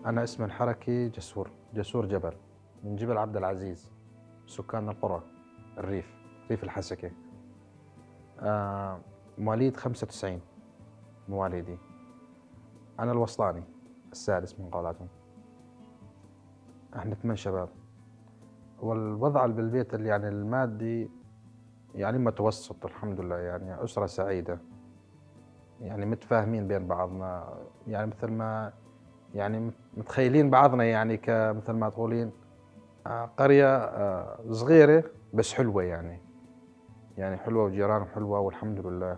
أنا اسمي الحركي جسور جبل من جبل عبد العزيز، سكان القرى ريف الحسكة. مواليد 95 مواليدي. أنا الوسطاني السادس من قولاتهم. احنا 8 شباب، والوضع بالبيت اللي يعني المادي يعني متوسط الحمد لله، يعني أسرة سعيدة، يعني متفاهمين بين بعضنا، يعني مثل ما يعني متخيلين بعضنا، يعني كمثل ما تقولين قرية صغيرة بس حلوة، يعني حلوة وجيرانهم حلوة والحمد لله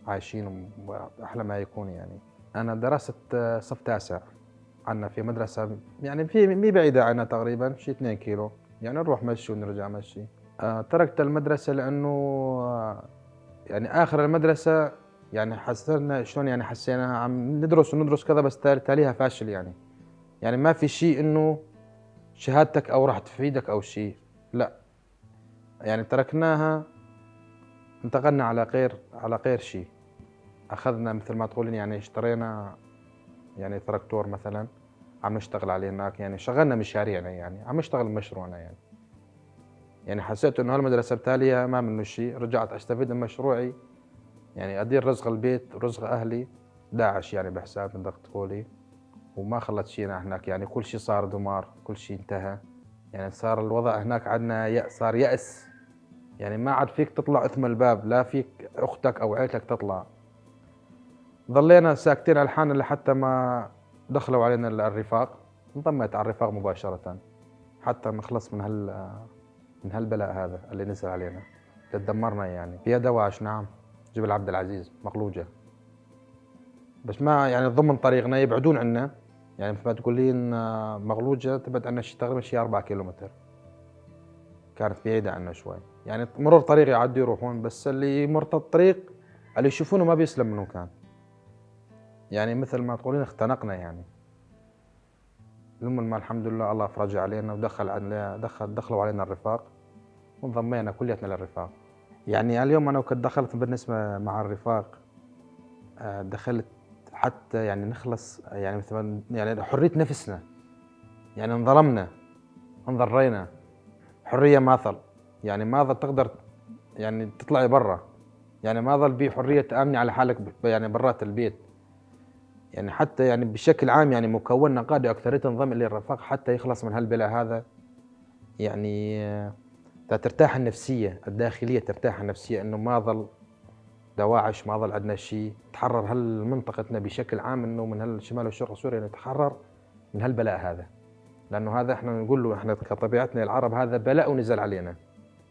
عايشين أحلى ما يكون. يعني أنا درست صف تاسع عنا في مدرسة يعني في مي بعيدة عنا تقريبا شي 2 كيلو، يعني نروح مشي ونرجع مشي. تركت المدرسة لأنه يعني آخر المدرسة يعني حسينا شلون، يعني حسينا عم ندرس كذا بس تاليها فاشل، يعني ما في شيء إنه شهادتك أو راح تفيدك أو شيء، لا، يعني تركناها، انتقلنا على غير شيء. أخذنا مثل ما تقولين يعني اشترينا يعني تراكتور مثلا، عم نشتغل عليه هناك، يعني شغلنا مشاريعنا، يعني عم نشتغل بمشروعنا. يعني حسيت إنه هالمدرسة بتالية ما منه شيء، رجعت أستفيد من مشروعي، يعني أدير رزق البيت ورزق أهلي، داعش يعني بحساب بدك تقولي. وما خلت شينا هناك، يعني كل شيء صار دمار، كل شيء انتهى، يعني صار الوضع هناك عندنا صار يأس، يعني ما عاد فيك تطلع اثم الباب، لا فيك اختك او عيلتك تطلع. ظلينا ساكتين على الحال لحتى ما دخلوا علينا الرفاق، انضميت على الرفاق مباشرة حتى نخلص من هالبلاء هذا اللي نزل علينا، تدمرنا. يعني فيها دواعش، نعم، جبل عبد العزيز مقلوجة، بس ما يعني ضمن طريقنا يبعدون عنا، يعني مثل ما تقولين مغلوجة تبعد عنا شي تقريبا شي 4 كيلومتر، كانت بعيدة عنا شوي، يعني مرور طريق يعدوا يروحون، بس اللي مرت الطريق اللي يشوفونه ما بيسلم منه كان، يعني مثل ما تقولين اختنقنا يعني. المهم الحمد لله الله فرج علينا دخلوا علينا الرفاق، وانضمينا كليتنا للرفاق. يعني اليوم انا وقت دخلت بالنسبة مع الرفاق، دخلت حتى يعني نخلص، يعني مثل يعني حرية نفسنا، يعني انظلمنا، انضرينا، حرية ما ظل، يعني ما ظل تقدر يعني تطلعي برا، يعني ما ظل بي حرية تأمني على حالك يعني برات البيت. يعني حتى يعني بشكل عام يعني مكوننا قادة أكثرية تنضم إلى الرفاق حتى يخلص من هالبلاء هذا. يعني ترتاح النفسية الداخلية، ترتاح النفسية إنه ما ظل دواعش، ما ظل عندنا شيء، تحرر منطقتنا بشكل عام، إنه من هالشمال والشرق سوريا نتحرر من هالبلاء هذا، لأنه هذا إحنا نقول له إحنا كطبيعتنا العرب هذا بلاء ونزل علينا،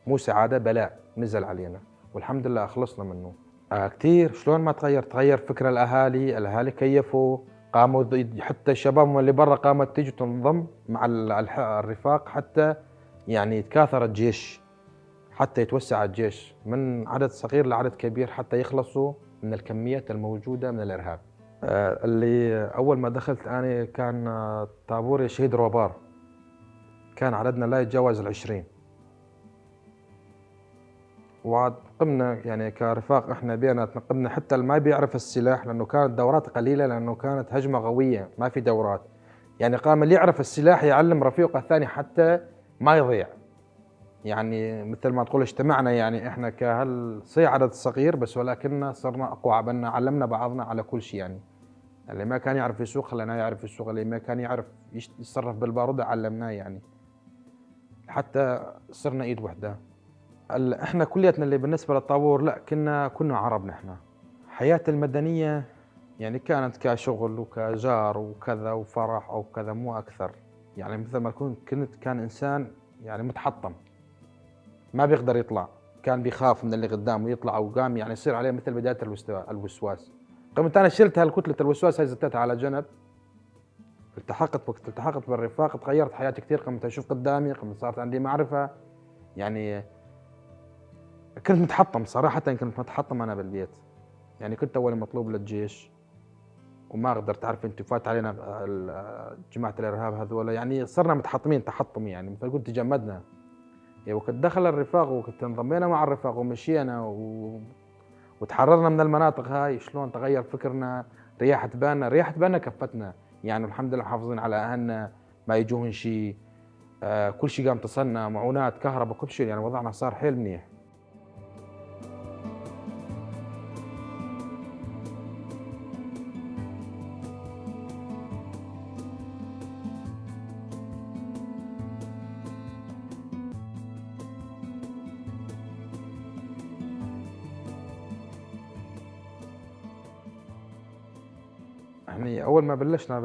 مو سعادة، بلاء نزل علينا، والحمد لله أخلصنا منه. كثير، شلون ما تغير فكر الأهالي كيفوا، قاموا حتى الشباب اللي برا قامت تيجي تنضم مع الرفاق، حتى يعني يتكاثر الجيش، حتى يتوسع الجيش من عدد صغير لعدد كبير حتى يخلصوا من الكميات الموجودة من الإرهاب. اللي أول ما دخلت أنا كان طابوري شهيد روبار، كان عددنا لا يتجاوز 20، وعاد قمنا يعني كرفاق احنا بيناتنا، قمنا حتى اللي ما بيعرف السلاح، لانه كانت دورات قليله، لانه كانت هجمه قويه ما في دورات، يعني قام اللي يعرف السلاح يعلم رفيقه الثاني حتى ما يضيع. يعني مثل ما تقول اجتمعنا، يعني احنا صحيح عدد صغير بس ولكننا صرنا اقوى، عبنا علمنا بعضنا على كل شيء. يعني اللي ما كان يعرف يسوق خليناه يعرف يسوق، اللي ما كان يعرف يتصرف بالبارودة علمناه، يعني حتى صرنا ايد وحده. احنا كلياتنا اللي بالنسبه للطابور لا كنا عرب نحن. حياتي المدنيه يعني كانت كشغل وكجار وكذا وفرح او كذا، مو اكثر. يعني مثل ما كان انسان يعني متحطم، ما بيقدر يطلع، كان بيخاف من اللي قدامه يطلع، وقام يعني يصير عليه مثل بدايه الوسواس. قمت انا شلت هالكتله الوسواس هاي زتتها على جنب، التحقت بالرفاق، تغيرت حياتي كثير، قمت اشوف قدامي، قمت صارت عندي معرفه. يعني كنت متحطم صراحة، كنت متحطم أنا بالبيت، يعني كنت أول مطلوب للجيش، وما قدرت، تعرف أنت فات علينا جماعة الإرهاب هذول، يعني صرنا متحطمين تحطم، يعني مثل قلت تجمدنا. يعني وقت دخل الرفاق وكنت انضمينا مع الرفاق ومشينا وتحررنا من المناطق هاي، شلون تغير فكرنا، رياحة بالنا كفتنا. يعني الحمد لله محافظين على أهلنا، ما يجوهن شيء. كل شيء قام تصلنا، معونات كهرباء كل شيء، يعني وضعنا صار حيل منيح. يعني أول ما بلشنا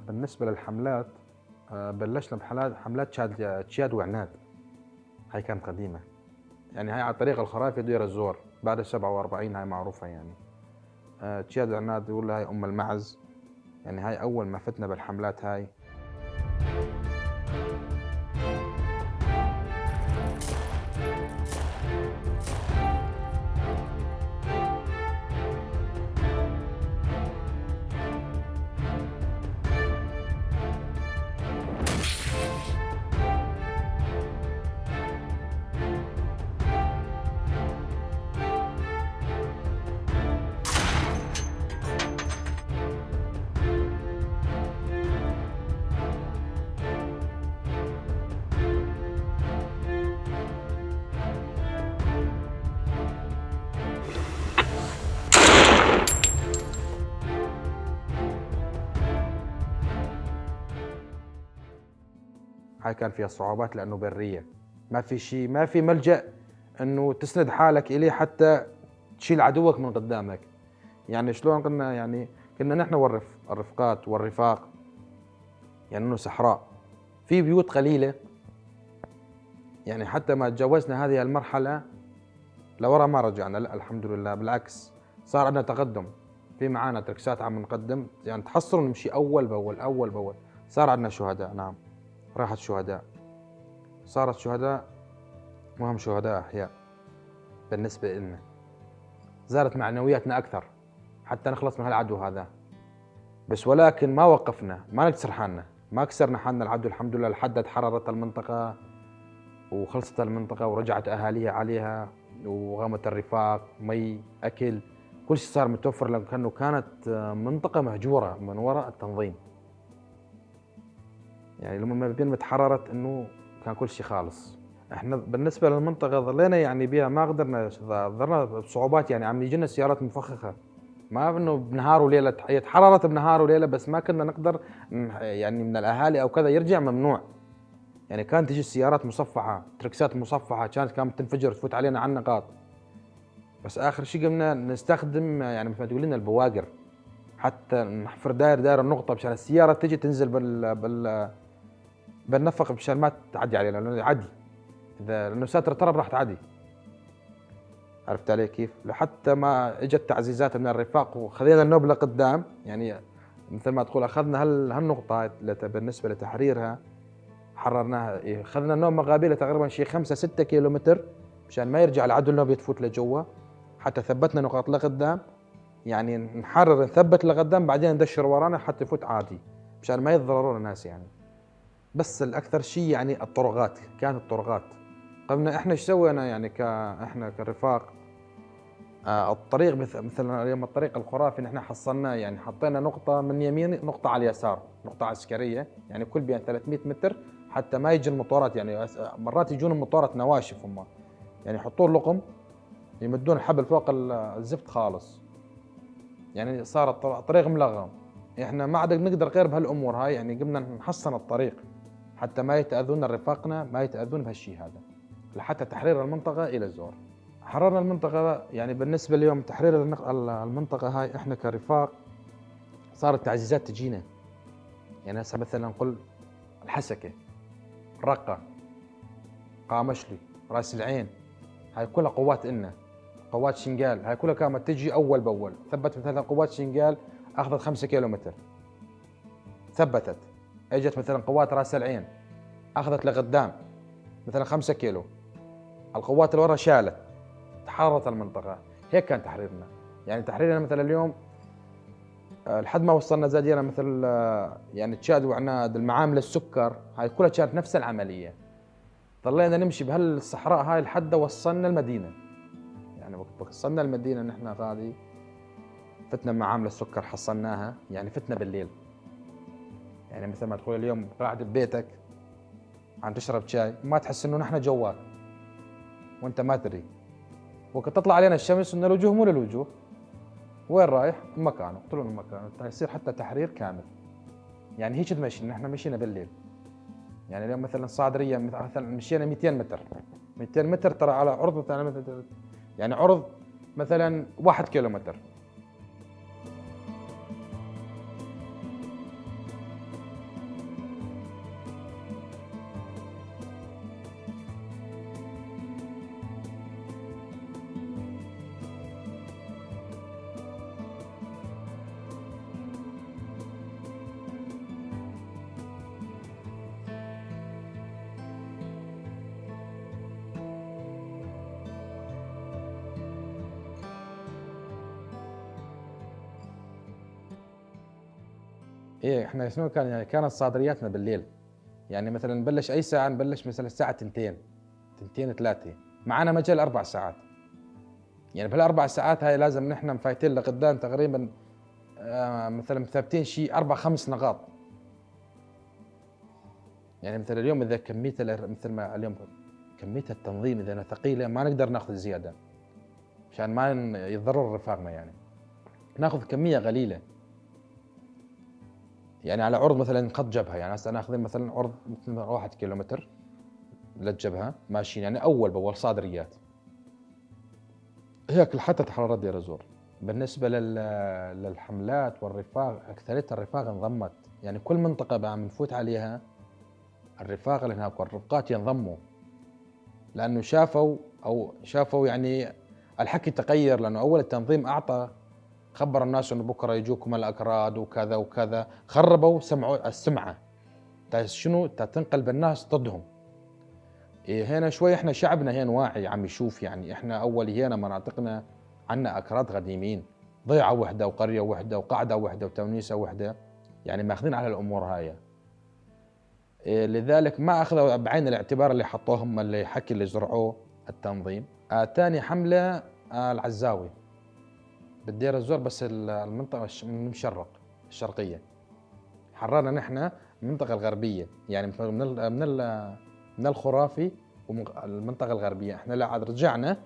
بالنسبة للحملات، بلشنا حملات تشاد وعناد. هاي كانت قديمة، يعني هاي على طريق الخرافي دير الزور بعد ال47، هاي معروفة يعني. تشاد وعناد يقول هاي أم المعز، يعني هاي أول ما فتنا بالحملات هاي. هاي كان فيها صعوبات لأنه برية، ما في شيء، ما في ملجأ إنه تسند حالك إليه حتى تشيل عدوك من قدامك. يعني شلون قلنا، يعني كنا نحن الرفقات والرفاق، يعني إنه صحراء في بيوت قليلة. يعني حتى ما تجاوزنا هذه المرحلة لورا ما رجعنا، لا الحمد لله بالعكس، صار عندنا تقدم. في معانا تركسات عم نقدم، يعني تحصروا نمشي أول بأول أول بأول. صار عندنا شهداء، نعم، راحت شهداء، صارت شهداء، وهم شهداء أحياء بالنسبة لنا. زادت معنوياتنا أكثر حتى نخلص من هالعدو هذا. بس ولكن ما وقفنا، ما نكسر حالنا، ما كسرنا حالنا العدو الحمد لله، لحد تحررت المنطقة وخلصت المنطقة ورجعت أهاليها عليها، وغامت الرفاق، مي، أكل، كل شيء صار متوفر، لأنه كانت منطقة مهجورة من وراء التنظيم. يعني لما ما بين تحررت إنه كان كل شيء خالص. احنا بالنسبة للمنطقة ظلينا يعني بها ما قدرنا، ظلنا بصعوبات، يعني عم يجينا سيارات مفخخة، ما انه بنهار وليلة، هي تحررت بنهار وليلة، بس ما كنا نقدر يعني من الأهالي أو كذا يرجع، ممنوع. يعني كانت تجي السيارات مصفحة، تركسات مصفحة، كانت تنفجر تفوت علينا على النقاط. بس آخر شيء قمنا نستخدم يعني مثل ما تقول لنا البواقر، حتى نحفر داير النقطة مشان السيارة تجي تنزل بالنفق مشان ما تعدي علينا، لأنه يعدي إذا لأنه ساتر طرب راح تعدي. عرفت علي كيف؟ لحتى ما اجت تعزيزات من الرفاق وخذينا النوبلة قدام، يعني مثل ما تقول اخذنا هالنقطة بالنسبة لتحريرها، حررناها، اخذنا النوب مقابلها تقريبا شيء 5-6 كيلومتر مشان ما يرجع العدو النوبي تفوت لجوا، حتى ثبتنا نقاط لقدام، يعني نحرر نثبت لقدام بعدين ندشر ورانا حتى يفوت عادي مشان ما يتضررون الناس يعني. بس الأكثر شيء يعني الطرقات، كانت الطرقات قمنا احنا ايش سوينا يعني احنا كرفاق. الطريق مثل اليوم الطريق الخرافي نحن حصلناه، يعني حطينا نقطة من يمين، نقطة على اليسار، نقطة عسكرية، يعني كل بين 300 متر حتى ما يجي المطارات، يعني مرات يجون المطارات نواشف هم، يعني يحطون لقم يمدون الحبل فوق الزفت خالص، يعني صار الطريق ملغم. احنا ما عاد نقدر غير بهالامور هاي، يعني قمنا نحصن الطريق حتى ما يتأذون رفاقنا، ما يتأذون بهالشيء هذا، لحتى تحرير المنطقة إلى الزور. حررنا المنطقة، يعني بالنسبة اليوم تحرير المنطقة هاي احنا كرفاق صارت تعزيزات تجينا، يعني هسه مثلا نقول الحسكة، الرقة، قامشلي، راس العين، هاي كلها قوات إلنا. قوات شنقال هاي كلها كانت تجي أول بأول، ثبت مثلا قوات شنقال أخذت 5 كيلومتر ثبتت، اجت مثلا قوات راس العين أخذت لقدام مثلا 5 كيلو، القوات اللي ورا شالت، تحررت المنطقة. هيك كان تحريرنا، يعني تحريرنا مثلا اليوم لحد ما وصلنا زادينا مثل يعني تشاد وعناد، المعامل السكر، هاي كلها كانت نفس العملية. ضلينا نمشي بهالصحراء هاي لحد وصلنا المدينة، يعني وقت وصلنا المدينة نحن غادي فتنا معامل السكر حصلناها، يعني فتنا بالليل يعني مثل ما تقول اليوم قاعد ببيتك عم تشرب شاي ما تحس انه نحن جوال وانت ما تدري، وقت تطلع علينا الشمس ان الوجوه مو للوجوه، وين رايح؟ مكانه، قلت له مكانه، يصير حتى تحرير كامل. يعني هيك تمشي، نحن مشينا بالليل. يعني اليوم مثلا صادريه مثلا مشينا 200 متر، 200 متر ترى على عرض مثلا، يعني عرض مثلا 1 كيلومتر. ايه احنا شنو كان يعني كانت صادرياتنا بالليل. يعني مثلا نبلش اي ساعه، نبلش مثلا الساعه 2 3، معنا مجال 4 ساعات. يعني بهالاربع ساعات هاي لازم نحن مفايتين لقدام تقريبا مثلا مثبتين شيء 4 5 نقاط. يعني مثلا اليوم اذا كميه مثل ما اليوم كميه التنظيم اذا أنا ثقيله ما نقدر ناخذ زياده عشان ما يتضرر رفاقنا. يعني ناخذ كميه قليله. يعني على عرض مثلا خط جبهه، يعني هسه ناخذين مثلا عرض مثل 1 كيلومتر للجبهه ماشيين، يعني اول باول صادريات هيك لحتى تحرر دير الزور. بالنسبه للحملات والرفاق، اكثريه الرفاق انضمت. يعني كل منطقه بقى نفوت عليها الرفاق اللي هناك والرفقات ينضموا، لانه شافوا يعني الحكي تغير. لانه اول التنظيم اعطى خبر الناس انه بكره يجوكم الاكراد وكذا وكذا، خربوا سمعوا السمعه شنو تنقل بالناس ضدهم. إيه هنا شوي احنا شعبنا هنا واعي عم يشوف. يعني احنا اول هنا مناطقنا عنا اكراد قديمين، ضيعه وحده وقريه وحده وقعده وحده وتونيسه وحده، يعني ماخذين على الامور هاي. إيه لذلك ما اخذوا بعين الاعتبار اللي حطوهم اللي حكي اللي زرعوه التنظيم. ثاني حمله العزاوي بالدير الزور، بس المنطقه من المشرق الشرقيه. حررنا نحن المنطقه الغربيه، يعني من الخرافي والمنطقه الغربيه. احنا لا عاد رجعنا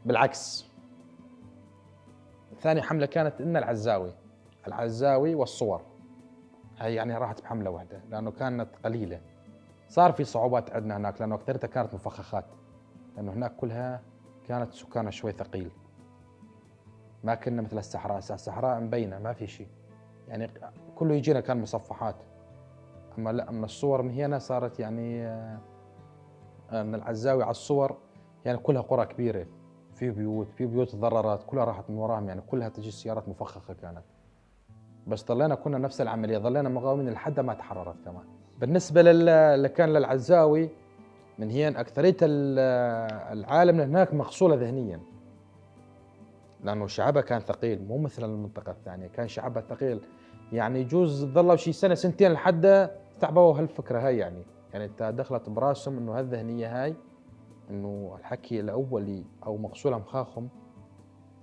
بالعكس. ثاني حمله كانت لنا العزاوي والصور. هي يعني راحت بحمله واحده لانه كانت قليله. صار في صعوبات عندنا هناك لانه اكثرتها كانت مفخخات، لانه هناك كلها كانت سكانها شوي ثقيل. ما كنا مثل الصحراء مبينه ما في شيء، يعني كله يجينا كان مصفحات. اما لا، من الصور من هنا صارت يعني من العزاوي على الصور يعني كلها قرى كبيره، في بيوت تضررت كلها راحت من وراهم. يعني كلها تجي سيارات مفخخه كانت. بس كنا نفس العمليه، ضلينا مقاومين لحد ما تحررت كمان. بالنسبه كان للعزاوي من هي اكثريه العالم هناك مغسوله ذهنيا، لانه شعبها كان ثقيل مو مثل المنطقه الثانيه. كان شعبها ثقيل، يعني يجوز ظلوا شي سنه سنتين لحد استعبوا هالفكره هاي. يعني انت دخلت براسهم انه هالذهنيه هاي، انه الحكي الاولي او مغسوله مخاخهم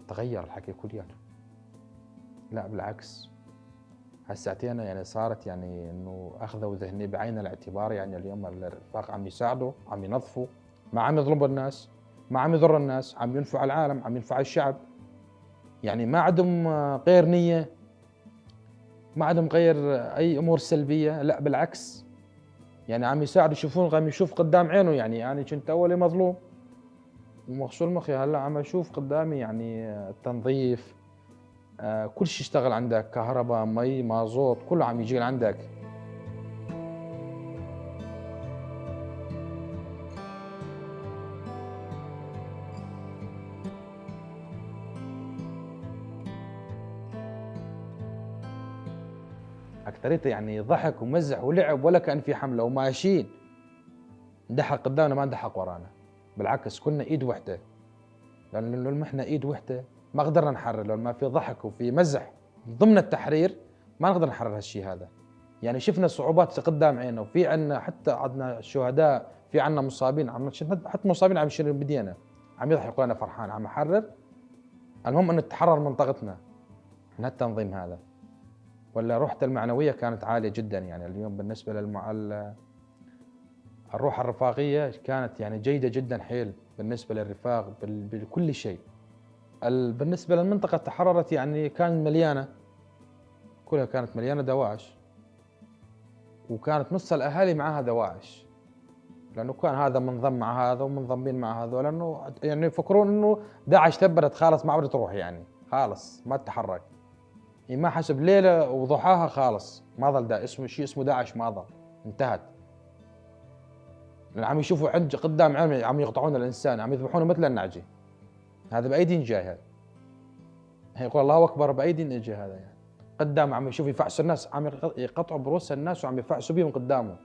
تغير الحكي كلياته. لا بالعكس، هالساعتين يعني صارت يعني انه اخذوا ذهني بعين الاعتبار. يعني اليوم الرفاق عم يساعدوا، عم ينظفوا، ما عم يظلموا الناس، ما عم يضر الناس، عم ينفع العالم، عم ينفع الشعب. يعني ما عندهم غير نيه، ما عندهم غير اي امور سلبيه، لا بالعكس. يعني عم يساعدوا يشوفون، عم يشوف قدام عينه. يعني انا كنت اولي مظلوم ومغسول مخي، هلا عم اشوف قدامي يعني التنظيف، كل شيء اشتغل عندك، كهرباء مي مازوت كله عم يجي لعندك. اكثريته يعني ضحك ومزح ولعب ولا كان في حمله وماشيين. ندحق قدامنا ما ندحق ورانا، بالعكس كنا ايد وحده. لانه لو احنا ايد وحده ما قدرنا نحرر. لو ما في ضحك وفي مزح ضمن التحرير ما نقدر نحرر هالشيء هذا. يعني شفنا صعوبات قدام عيننا، وفي عندنا حتى عندنا شهداء، في عندنا مصابين، حتى مصابين عم يشيلوا بدينا، عم يضحكوا لنا فرحان عم يحرر. المهم انه تحرر منطقتنا من هالتنظيم هذا. ولا روحته المعنوية كانت عالية جدًا. يعني اليوم بالنسبة الروح الرفاقية كانت يعني جيدة جدًا حيل بالنسبة للرفاق بكل شيء. بالنسبة للمنطقة تحررت يعني كانت مليانة، كلها كانت مليانة دواعش، وكانت نص الأهالي معاها دواعش، لأنه كان هذا منضم مع هذا ومنضمين مع هذول، لأنه يعني يفكرون إنه داعش ثبتت خلاص ما عاد تروح يعني، خلاص ما تتحرك. ما حسب ليلة وضحاها خلاص ما ظل اسمه شيء اسمه داعش، ما ظل، انتهت. لأن عم يشوفوا قدام عينهم عم يقطعون الإنسان، عم يذبحونه مثل النعجة. هذا بأيدي جاي هذا. يقول الله أكبر بأيدي إجا هذا يعني. قدام عم يشوف يفعسوا الناس، عم يقطعوا برؤوس الناس وعم يفعسوا بيهم قدامه.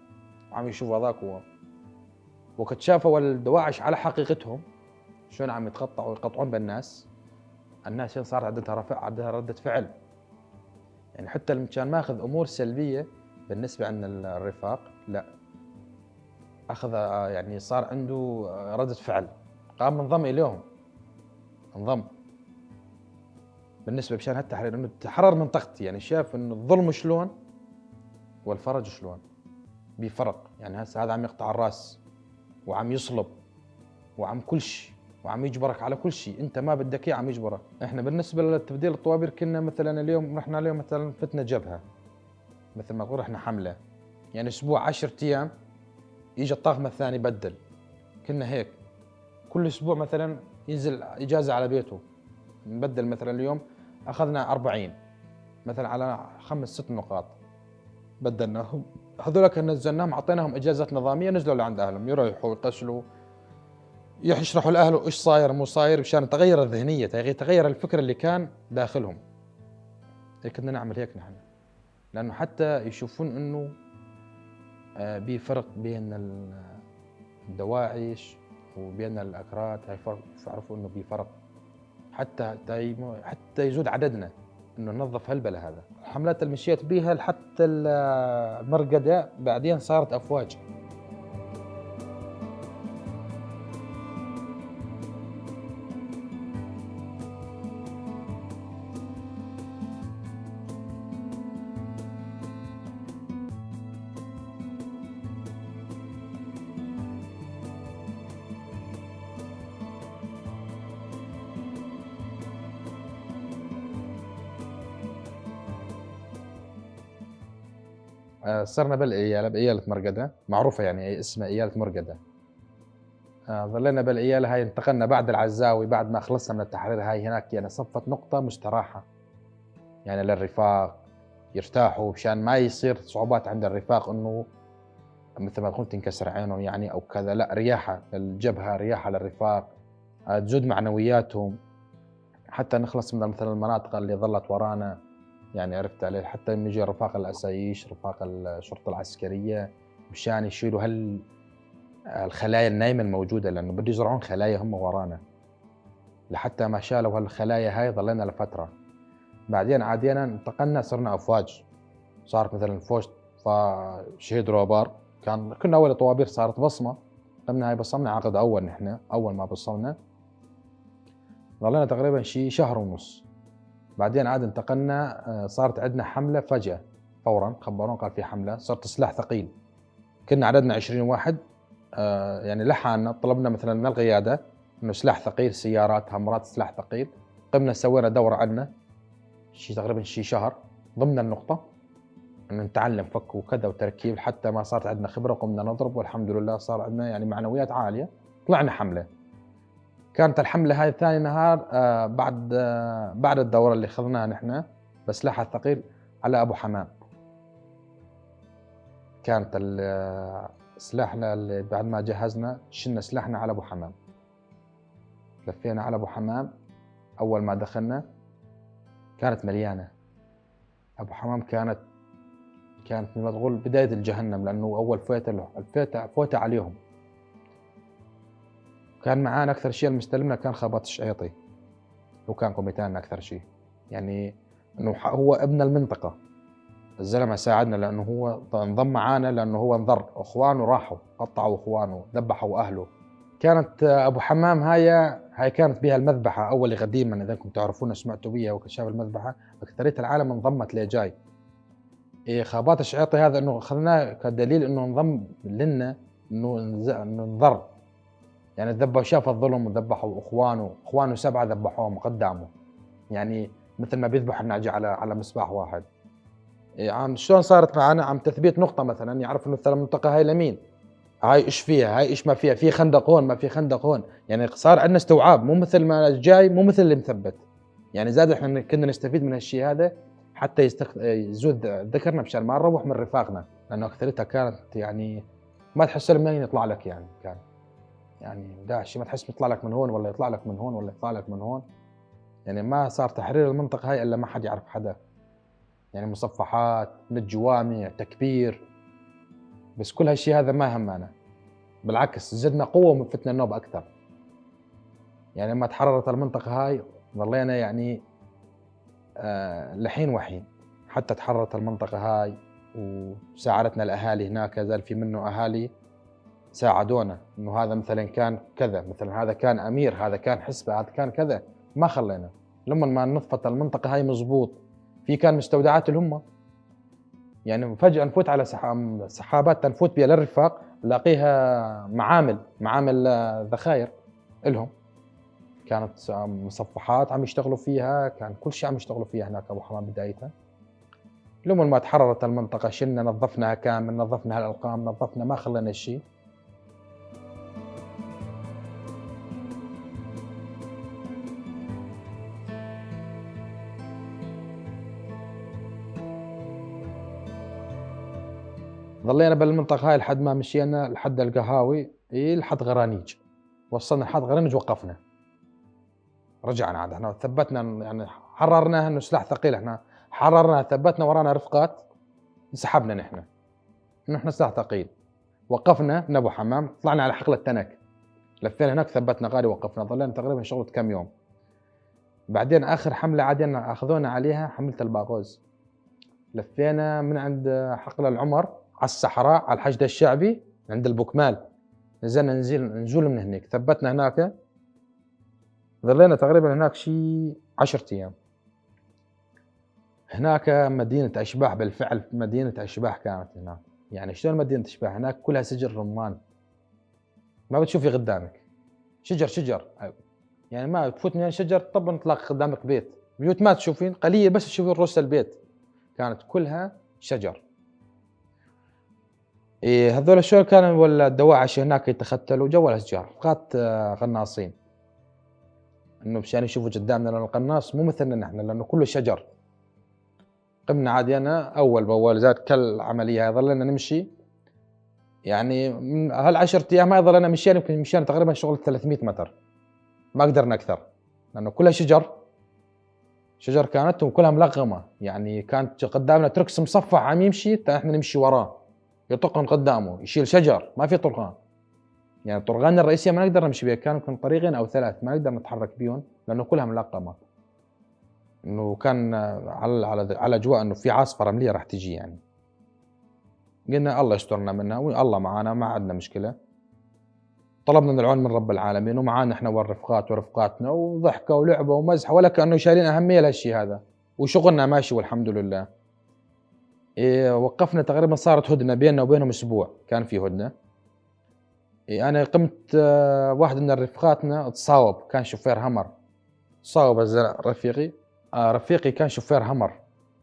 وعم يشوف هذاك هو. وقد شافوا الدواعش على حقيقتهم شلون عم يتقطعوا ويقطعون بالناس. الناس صارت عندها ردة فعل. يعني حتى لما كان ماخذ أمور سلبية بالنسبة عن الرفاق، لا، أخذ يعني صار عنده ردة فعل، قام انضم إليهم، انضم بالنسبة مشان هالتحرير، إنه تحرر منطقتي. يعني شاف إنه الظلم شلون والفرج شلون، بفرق. يعني هسه هذا عم يقطع الراس وعم يصلب وعم كل شيء وعم يجبرك على كل شيء، انت ما بدك اياه عم يجبرك. احنا بالنسبه لتبديل الطوابير كنا مثلا اليوم رحنا اليوم مثلا فتنا جبهه، مثل ما تقول احنا حمله، يعني اسبوع 10 ايام يجي الطاقم الثاني بدل. كنا هيك كل اسبوع مثلا ينزل اجازه على بيته نبدل. مثلا اليوم اخذنا 40 مثلا على 5-6 نقاط بدلناهم. هذول نزلناهم اعطيناهم اجازات نظاميه، نزلوا لعند اهلهم يروحوا يغسلوا يشرحوا لاهله ايش صاير مو صاير، مشان تغير الذهنيه، تغير الفكر اللي كان داخلهم. هيك كنا نعمل هيك نحن، لانه حتى يشوفون انه في فرق بين الدواعش وبين الاكراد. هاي فرق، يعرفوا انه في فرق، حتى يزود عددنا، انه ننظف هالبلا. هذا الحملات اللي مشيت بيها حتى المرقده بعدين صارت افواج. صرنا بإيالة مرقدة، معروفة يعني اسمها إيالة مرقدة. ظلينا بالإيالة هاي، انتقلنا بعد العزاوي بعد ما خلصنا من التحرير. هاي هناك يعني صفت نقطة مستراحة يعني للرفاق يرتاحوا، مشان ما يصير صعوبات عند الرفاق انه مثل ما قلت تنكسر عينهم يعني او كذا. لا، رياحة للجبهة، رياحة للرفاق، تزود معنوياتهم. حتى نخلص من مثلا المناطق اللي ظلت ورانا، يعني عرفت عليه. حتى نجي رفاق الأسايش، رفاق الشرطة العسكرية، مشان يشيلوا الخلايا النايمة الموجودة، لأنه بده يزرعون خلايا هم ورانا. لحتى ما شالوا هالخلايا هاي ظلينا لفترة. بعدين عادينا انتقلنا صرنا أفواج، صارت مثلا فوج فشهيد روبار. كنا أول طوابير صارت بصمة، قمنا هاي بصمنا عقد أول. نحن أول ما بصمنا ظلينا تقريبا شي شهر ونص. بعدين عاد انتقلنا، صارت عندنا حملة فجأة فورا، خبرونا قال في حملة، صرت سلاح ثقيل. كنا عددنا 20 واحد، يعني لحقنا طلبنا مثلا من القيادة انه سلاح ثقيل، سيارات، همرات، سلاح ثقيل. قمنا سوينا دورة عنا شي تقريبا شي شهر ضمن النقطة، انه نتعلم فك وكذا وتركيب، حتى ما صارت عندنا خبرة وقمنا نضرب، والحمد لله صار عندنا يعني معنويات عالية. طلعنا حملة. كانت الحملة هاي ثاني نهار بعد الدورة اللي اخذناها نحن بسلاحها الثقيل على أبو حمام. كانت سلاحنا اللي بعد ما جهزنا شلنا سلاحنا على أبو حمام، لفينا على أبو حمام. أول ما دخلنا كانت مليانة. أبو حمام كانت مثل ما تقول بداية الجهنم، لأنه أول فوتة عليهم. كان معانا أكثر شيء المستلمنا كان خبط الشعيطي، وكان كوميتانا أكثر شيء. يعني إنه هو ابن المنطقة، الزلمة ساعدنا لأنه هو انضم معانا، لأنه هو انضر أخوانه راحوا قطعوا أخوانه، ذبحوا أهله. كانت أبو حمام هاي كانت بها المذبحة أول قديما، إذا كنتم تعرفون سمعتوا بيها وكشاف المذبحة. أكثرية العالم انضمت لجاي خابات الشعيرطي هذا إنه أخذناه كدليل إنه انضم لنا، إنه انضر، يعني شاف الظلم وذبحوا إخوانه 7 ذبحوهم قدامه، يعني مثل ما بيذبح النعجة على مسباح واحد. عم شلون صارت معانا؟ عم تثبيت نقطة مثلًا، يعرف إنه ترى المنطقة هاي لمين، هاي إيش فيها، هاي إيش ما فيها، في خندق هون، ما في خندق هون، يعني صار عندنا استوعاب، مو مثل ما الجاي مو مثل اللي مثبت، يعني زاد إحنا كنا نستفيد من هالشي هذا حتى يزود ذكرنا مشان ما نروّح من رفاقنا، لأنه أكثرتها كانت يعني ما تحس إلا منين يطلع لك يعني كان، يعني داعش ما تحس بيطلع لك من هون والّا يطلع لك من هون والّا يطلع لك من هون، يعني ما صار تحرير المنطقة هاي إلا ما حد يعرف حدا، يعني مصفحات، من الجوامع، تكبير، بس كل هالشي هذا ما همّنا، بالعكس زدنا قوة وفتنا النوب أكثر، يعني لمّا تحررت المنطقة هاي ظلينا يعني لحين وحين، حتى تحررت المنطقة هاي وساعدتنا الأهالي هناك، زال في منه أهالي ساعدونا، إنه هذا مثلًا كان كذا، مثلًا هذا كان أمير، هذا كان حسبة، هذا كان كذا، ما خلّينا، لمن ما نطفت المنطقة هاي مضبوط، في كان مستودعات الهمة، يعني فجأة نفوت على سحابات تنفوت بها للرفاق نلاقيها معامل ذخاير إلهم، كانت مصفحات عم يشتغلوا فيها، كان كل شي عم يشتغلوا فيها هناك أبو حمام بدايتها، لمن ما تحررت المنطقة شلنا نظفناها كامل، نظفنا هالأرقام، نظفنا ما خلّينا شي. ضلينا بالمنطقة هاي لحد ما مشينا لحد القهاوي لحد غرانيج، وصلنا لحد غرانيج وقفنا، رجعنا عاد إحنا ثبتنا يعني حررناها إنه سلاح ثقيل إحنا حررناها ثبتنا ورانا رفقات انسحبنا نحن، إنه إحنا سلاح ثقيل، وقفنا من أبو حمام طلعنا على حقل التنك، لفينا هناك ثبتنا غالي وقفنا، ضلينا تقريبًا شغلة كام يوم، بعدين آخر حملة عادينا أخذونا عليها حملة الباغوز، لفينا من عند حقل العمر على الصحراء على الحشد الشعبي عند البوكمال. نزلنا نزول من هنيك، ثبتنا هناك، ظلينا تقريبًا هناك شي 10 أيام، هناك مدينة أشباح بالفعل مدينة أشباح كانت هناك، يعني شلون مدينة أشباح؟ هناك كلها سجن رمان، ما بتشوفي قدامك، شجر، يعني ما تفوت من شجر طبًا تلاقي قدامك بيت، بيوت ما تشوفين قليل بس تشوفين رؤوس البيت، كانت كلها شجر. هذول شلون كانوا الدواعش هناك يتختلوا جو الأشجار، رفقات قناصين. إنه مشان يشوفوا قدامنا لأن القناص مو مثلنا نحن لأنه كله شجر، قمنا عادي أنا أول بأول زاد كالعملية هاي ظلينا نمشي يعني من هال10 أيام هاي ظلينا مشينا يمكن مشينا تقريبًا شغل 300 متر، ما قدرنا أكثر، لأنه كلها شجر كانت وكلها ملغمة، يعني كانت قدامنا تركس مصفّح عم يمشي إحنا نمشي وراه، يطق من قدامه يشيل شجر ما في طرقان، يعني الطرقان الرئيسية ما نقدر نمشي بيها كان يمكن طريقين أو 3 ما نقدر نتحرك بيهم لأنه كلها ملغمة. إنه كان على أجواء إنه في عاصفة رملية راح تيجي يعني، قلنا الله يسترنا منها والله معانا ما عندنا مشكلة، طلبنا من العون من رب العالمين ومعانا إحنا والرفقات ورفقاتنا وضحكة ولعبة ومزحة ولا كأنه شايلين أهمية لهالشي هذا، وشغلنا ماشي والحمد لله. وقفنا تقريبًا صارت هدنة بيننا وبينهم أسبوع، كان في هدنة. أنا قمت واحد من رفقاتنا تصاوب كان شوفير همر، تصاوب رفيقي، رفيقي كان شوفير همر،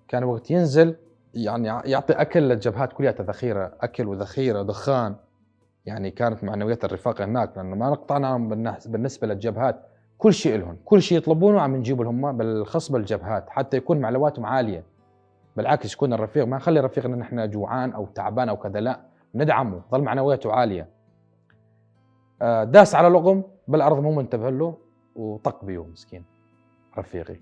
كان وقت ينزل يعني يعطي أكل للجبهات كلياتها ذخيرة، أكل وذخيرة دخان، يعني كانت معنويات الرفاق هناك لأنه ما نقطعناهم بالنسبة للجبهات، كل شيء إلهم، كل شيء يطلبونه عم نجيبه لهم بالخاص بالجبهات، حتى يكون معلوماتهم عالية، بالعكس يكون الرفيق ما نخلي رفيقنا نحن جوعان أو تعبان أو كذا لأ، ندعمه، ظل معنوياته عالية. داس على لقم بالأرض مو منتبه له وطق بيه مسكين رفيقي.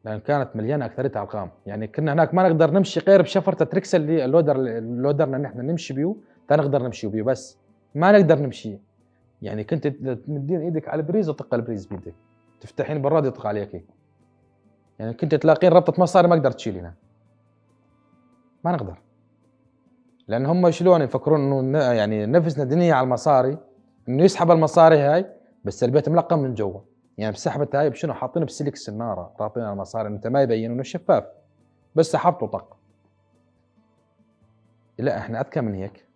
لأن كانت مليانة أكثريتها أرقام، يعني كنا هناك ما نقدر نمشي غير بشفرة التريكس اللي اللودرنا نحن نمشي بيه، نقدر نمشي بيه بس، ما نقدر نمشي، يعني كنت تمدين إيدك على البريز وتطق البريز بيدك، تفتحين براد يطق عليكِ، يعني كنت تلاقين ربطة مصاري ما قدرت تشيلينها، ما نقدر، لأن هم شلون يفكرون إنه يعني نفسنا دنيا على المصاري، إنه يسحب المصاري هاي بس البيت ملقم من جوا، يعني بسحبت هاي بشنو حاطينه بسلك السنارة، رابطين المصاري أنت ما يبين إنه شفاف، بس سحبت وطق. لأ إحنا أذكى من هيك.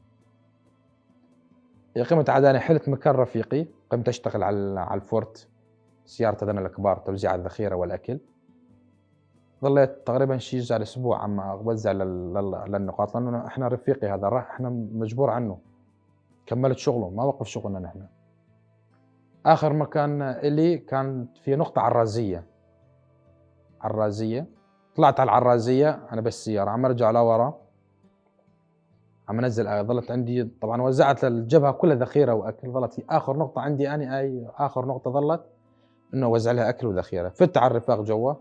قمت عاد أنا حِلت مكان رفيقي، قمت أشتغل على الفورت، سيارة هذول الكبار توزيع الذخيرة والأكل. ظليت تقريبًا شي يجي على أسبوع عم أوزّع للنقاط، لأنه إحنا رفيقي هذا راح إحنا مجبور عنّه، كمّلت شغله ما وقف شغلنا نحن. آخر مكان إلي كانت في نقطة عرّازية، طلعت على العرّازية أنا بالسيارة عم أرجع لورا، عم أنزّل ظلت عندي طبعًا وزّعت للجبهة كلها ذخيرة وأكل، ظلت هي آخر نقطة عندي أنا هاي آخر نقطة ظلت إنه أوزّع لها أكل وذخيرة. فِت على الرفاق جوا،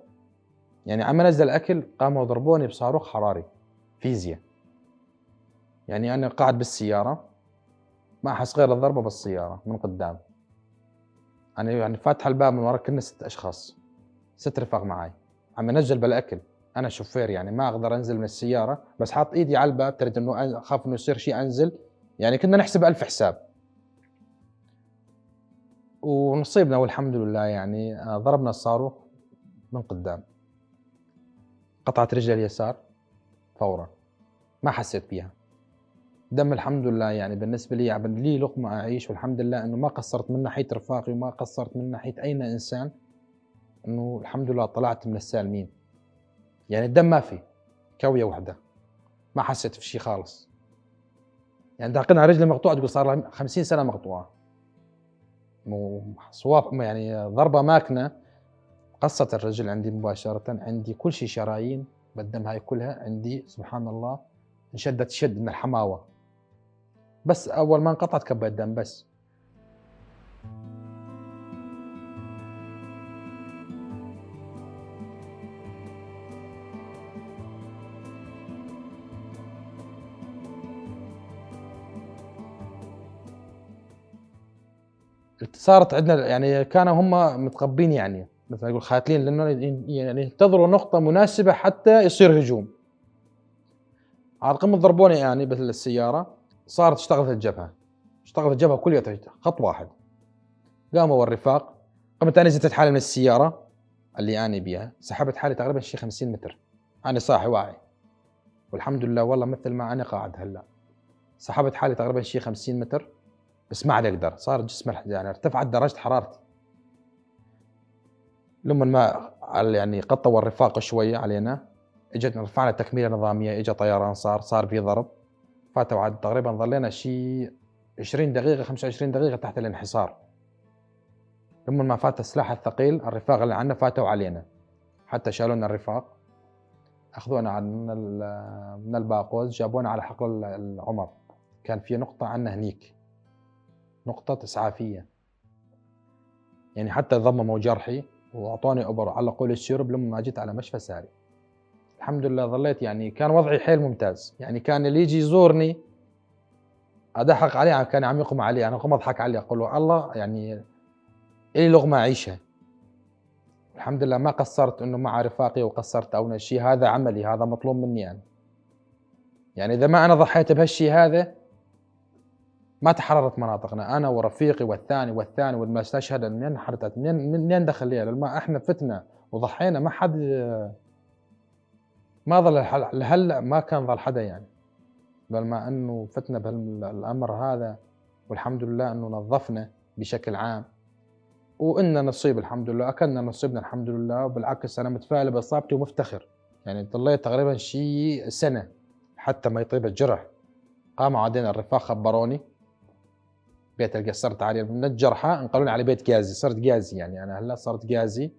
يعني عم أنزّل أكل قاموا ضربوني بصاروخ حراري فيزيا. يعني أنا قاعد بالسيارة ما أحس غير الضربة بالسيارة من قدّام، أنا يعني فاتحة الباب من ورا كنّا 6 أشخاص، 6 رفاق معاي، عم أنزّل بالأكل، أنا شوفير يعني ما أقدر أنزل من السيارة، بس حاط إيدي على الباب تريد إنه أخاف إنه يصير شي أنزل، يعني كنا نحسب ألف حساب. ونصيبنا والحمد لله يعني ضربنا الصاروخ من قدّام، قطعت رجلي اليسار فورًا، ما حسيت بيها. دم الحمد لله يعني بالنسبة لي لي لقمة أعيش والحمد لله إنه ما قصّرت من ناحية رفاقي وما قصّرت من ناحية أي إنسان، إنه الحمد لله طلعت من السالمين. يعني الدم ما في، كوية واحدة، ما حسّيت في شي خالص. يعني تعتقدها رجلي مقطوعة تقول صار لها 50 سنة مقطوعة. صواب يعني ضربة ماكنة قصّت الرجل عندي مباشرةً، عندي كل شي شرايين بالدم هاي كلها عندي سبحان الله انشدت شد من الحماوة. بس أول ما انقطعت كبّيت دم بس. صارت عندنا يعني كانوا هم متقبّين يعني مثل ما يقول خاتلين لإنه يعني ينتظروا نقطة مناسبة حتى يصير هجوم. على القمة ضربوني يعني بالسيارة، صارت اشتغلت الجبهة، اشتغلت الجبهة كليتها خط واحد. قاموا والرفاق، قمت أنا نزلت حالي من السيارة اللي أنا بيها، سحبت حالي تقريبًا شي 50 متر، أنا صاحي واعي والحمد لله والله مثل ما أنا قاعد هلأ. سحبت حالي تقريبًا شي 50 متر، بس ما عاد أقدر، صار جسمي يعني ارتفعت درجة حرارتي. لمّا يعني قطّوا الرفاق شوية علينا، إجت رفعنا تكميلة نظامية، إجا طيران صار في ضرب، فاتوا عاد تقريبًا ضلينا شي 20 دقيقة 25 دقيقة تحت الانحصار. لمّا ما فات السلاح الثقيل الرفاق اللي عندنا فاتوا علينا، حتى شالوا لنا الرفاق، أخذونا من الباقوس جابونا على حقل العمر، كان في نقطة عندنا هنيك، نقطة إسعافية، يعني حتى ضمّموا جرحي وأعطوني إبر وعلقوا لي الشرب لمّا جيت على مشفى ساري. الحمد لله ظليت يعني كان وضعي حيل ممتاز، يعني كان اللي ييجي يزورني أضحّك عليه كان عم يغمى عليه، أنا أقوم أضحك عليه أقول له الله يعني إلي لقمة أعيشها. الحمد لله ما قصّرت إنه مع رفاقي وقصّرت أو شي، هذا عملي، هذا مطلوب مني أنا. يعني إذا ما أنا ضحيت بهالشي هذا ما تحررت مناطقنا، أنا ورفيقي والثاني والثاني والمستشهد منين انحرتت منين دخل ليها لما إحنا فتنا وضحينا ما حد ما ظل لهلأ ما كان ظل حدا يعني، بل ما إنه فتنا الأمر هذا والحمد لله إنه نظّفنا بشكل عام، وإلنا نصيب الحمد لله، أكلنا نصيبنا الحمد لله، وبالعكس أنا متفائل بإصابتي ومفتخر. يعني ضليت تقريبًا شي سنة حتى ما يطيب الجرح. قاموا بعدين الرفاق خبّروني بيت صرت عليه من الجرحى انقلوني على بيت جازي، صرت جازي يعني أنا هلأ صرت جازي.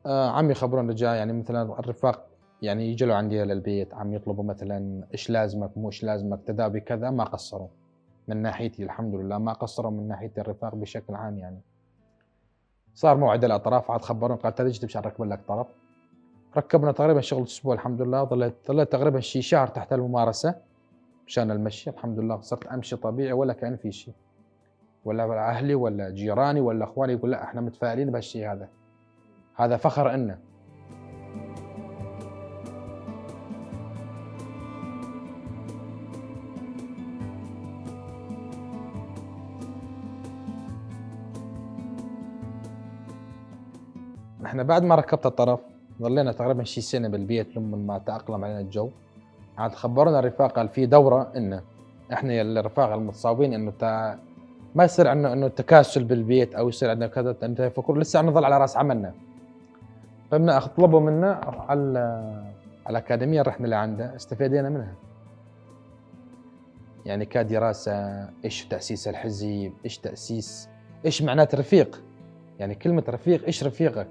عمي خبروني رجع يعني مثلًا الرفاق يعني ييجوا لعندي للبيت عم يطلبوا مثلًا إيش لازمك، مو إيش لازمك، تداوي كذا، ما قصّروا من ناحيتي الحمد لله، ما قصّروا من ناحية الرفاق بشكل عام يعني. صار موعد الأطراف عاد خبّروني قال تيجي مشان نركب لك طرف. ركّبنا تقريبًا شغلة أسبوع الحمد لله، ضليت تقريبًا شي شهر تحت الممارسة مشان المشي الحمد لله، صرت أمشي طبيعي ولا كأن في شي. ولا أهلي ولا جيراني ولا إخواني يقول لأ إحنا متفائلين بهالشي هذا، هذا فخر إلنا. إحنا بعد ما ركبت الطرف ضلينا تقريبًا شي سنة بالبيت لمن ما تأقلم علينا الجو، عاد خبرونا الرفاق قال في دورة إنه إحنا الرفاق المتصاوبين إنه ما يصير عندنا إنه تكاسل بالبيت أو يصير عندنا كذا أنت فكر لسه نظل على رأس عملنا. فبنا طلبوا منا على الأكاديمية رحنا لعنده استفادينا منها. يعني كدراسة إيش تأسيس الحزب، إيش معنات رفيق، يعني كلمة رفيق إيش رفيقك؟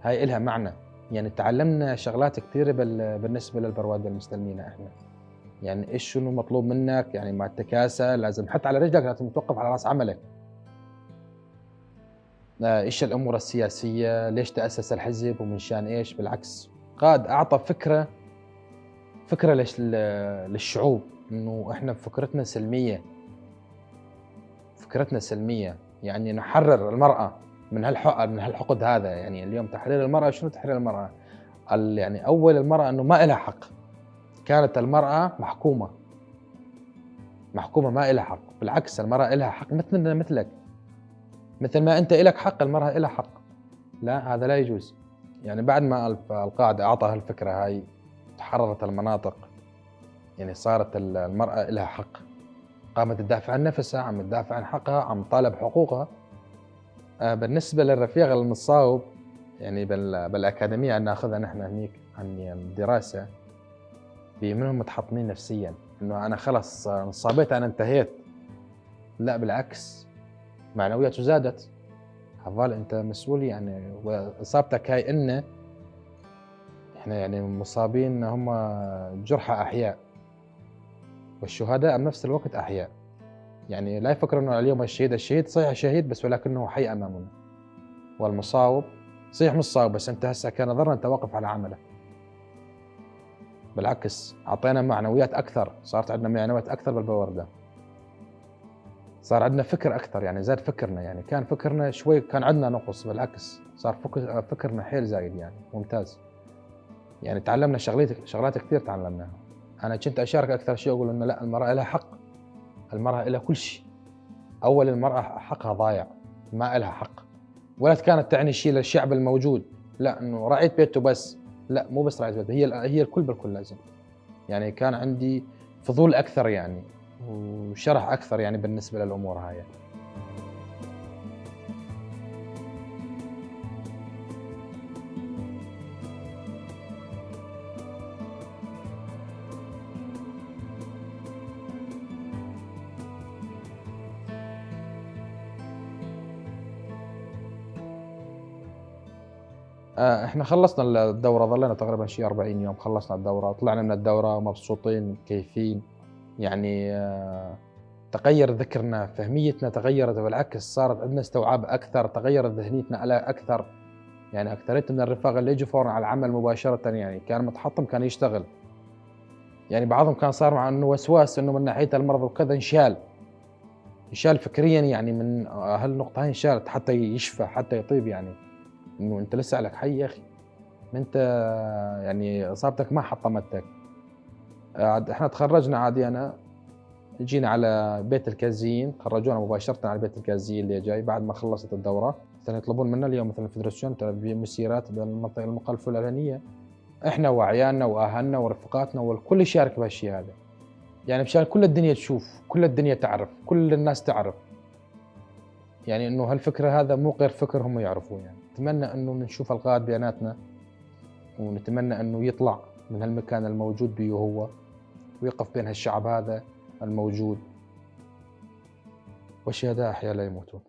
هاي إلها معنى، يعني تعلمنا شغلات كثيرة بالنسبة للبرواد المستلمين إحنا. يعني إيش شنو مطلوب منك، يعني مع التكاسة لازم حتى على رجلك لازم توقف على رأس عملك. إيش الأمور السياسية، ليش تأسس الحزب ومن شان إيش، بالعكس قاد أعطى فكرة للشعوب إنه إحنا فكرتنا سلمية. فكرتنا سلمية، يعني نحرر المرأة من هالحقد هذا. يعني اليوم تحرير المرأة، شنو تحرير المرأة؟ يعني أول المرأة إنه ما إلها حق، كانت المرأة محكومة ما إلها حق، بالعكس المرأة إلها حق مثلنا مثلك، مثل ما أنت إلك حق المرأة إلها حق. لا هذا لا يجوز. يعني بعد ما القائد أعطى هالفكرة هاي تحررت المناطق، يعني صارت المرأة إلها حق، قامت تدافع عن نفسها، عم تدافع عن حقها، عم طالب حقوقها. بالنسبة للرفيق المتصاوب يعني بالأكاديمية عم ناخذها نحن هنيك عن الدراسة، منهم متحطمين نفسيا إنه أنا خلص انصابيت أنا انتهيت. لا بالعكس معنوياته زادت. حفال أنت مسؤول يعني، وإصابتك هاي إن إحنا يعني مصابين هم جرحى أحياء، والشهداء بنفس الوقت أحياء. يعني لا يفكر إنه اليوم الشهيد صحيح شهيد بس ولكنه حي أمامنا، والمصاوب صحيح مصاب بس أنت هسه كنظرنا أنت واقف على عملك. بالعكس أعطينا معنويات أكثر، صارت عندنا معنويات أكثر بالبوردة، صار عندنا فكر أكثر، يعني زاد فكرنا. يعني كان فكرنا شوي كان عندنا نقص، بالعكس صار فكرنا حيل زايد يعني ممتاز. يعني تعلمنا شغلات كثير تعلمناها. أنا كنت أشارك أكثر شيء أقول إنه لا المرأة لها حق، المرأة لها كل شيء. أول المرأة حقها ضايع، ما لها حق، ولا كانت تعني شيء للشعب الموجود، لا إنه رعية بيته بس، لا مو بس رعية بيته، هي الكل بالكل لازم. يعني كان عندي فضول أكثر يعني وشرح أكثر يعني بالنسبة للأمور هاي. إحنا خلصنا الدورة، ظلينا تقريبًا شي 40 يوم خلصنا الدورة، طلعنا من الدورة مبسوطين متكيفين. يعني تغيّر ذكرنا، فهميتنا تغيّرت، بالعكس صارت عندنا استوعاب أكثر، تغيّرت ذهنيتنا أكثر. يعني أكثرية من الرفاق اللي ييجوا فورًا على العمل مباشرةً يعني كان متحطم كان يشتغل. يعني بعضهم كان صار معه إنه وسواس إنه من ناحية المرض وكذا انشال فكريًا، يعني من هالنقطة هاي انشالت حتى يشفى حتى يطيب. يعني إنه أنت لسه عليك حي يا أخي، ما أنت يعني إصابتك ما حطمتك. عاد إحنا تخرجنا عادي، أنا جينا على بيت الكازيين، خرجونا مباشرة على بيت الكازيين اللي جاي بعد ما خلصت الدورة. مثلًا يطلبون منا اليوم مثلًا الفدراسيون مسيرات بالمنطقة المخالفة الفلانية، إحنا وعيالنا وأهلنا ورفقاتنا والكل يشارك بهالشي هذا. يعني مشان كل الدنيا تشوف، كل الدنيا تعرف، كل الناس تعرف. يعني إنه هالفكرة هذا مو غير فكر هم يعرفوه. يعني نتمنى إنه نشوف القائد بيناتنا، ونتمنى إنه يطلع من هالمكان الموجود بيه هو، ويقف بين هالشعب هذا الموجود. والشهداء أحياء لا يموتون.